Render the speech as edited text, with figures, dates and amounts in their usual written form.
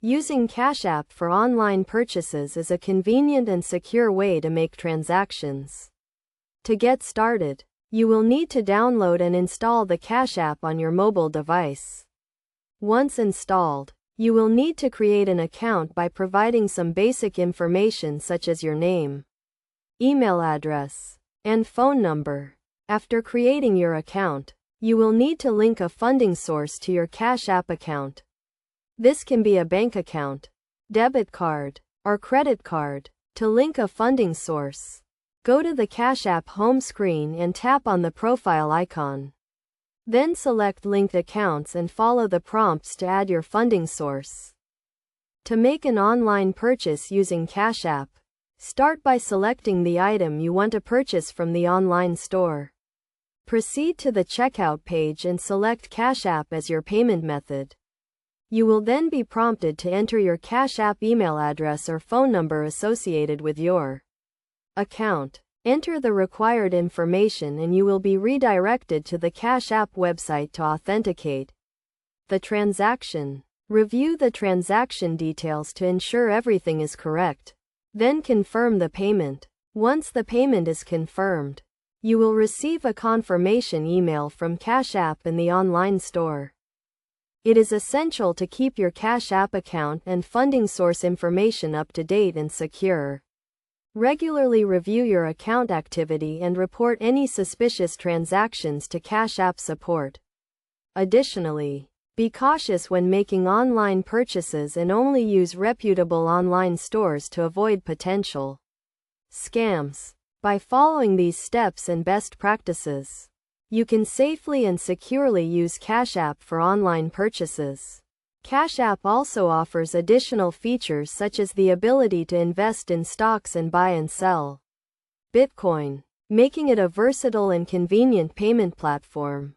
Using Cash App for online purchases is a convenient and secure way to make transactions. To get started, you will need to download and install the Cash App on your mobile device. Once installed, you will need to create an account by providing some basic information such as your name, email address, and phone number. After creating your account, you will need to link a funding source to your Cash App account. This can be a bank account, debit card, or credit card. To link a funding source, go to the Cash App home screen and tap on the profile icon. Then select linked accounts and follow the prompts to add your funding source. To make an online purchase using Cash App, start by selecting the item you want to purchase from the online store. Proceed to the checkout page and select Cash App as your payment method. You will then be prompted to enter your Cash App email address or phone number associated with your account. Enter the required information and you will be redirected to the Cash App website to authenticate the transaction. Review the transaction details to ensure everything is correct. Then confirm the payment. Once the payment is confirmed, you will receive a confirmation email from Cash App in the online store. It is essential to keep your Cash App account and funding source information up to date and secure. Regularly review your account activity and report any suspicious transactions to Cash App support. Additionally, be cautious when making online purchases and only use reputable online stores to avoid potential scams. By following these steps and best practices, you can safely and securely use Cash App for online purchases. Cash App also offers additional features such as the ability to invest in stocks and buy and sell Bitcoin, making it a versatile and convenient payment platform.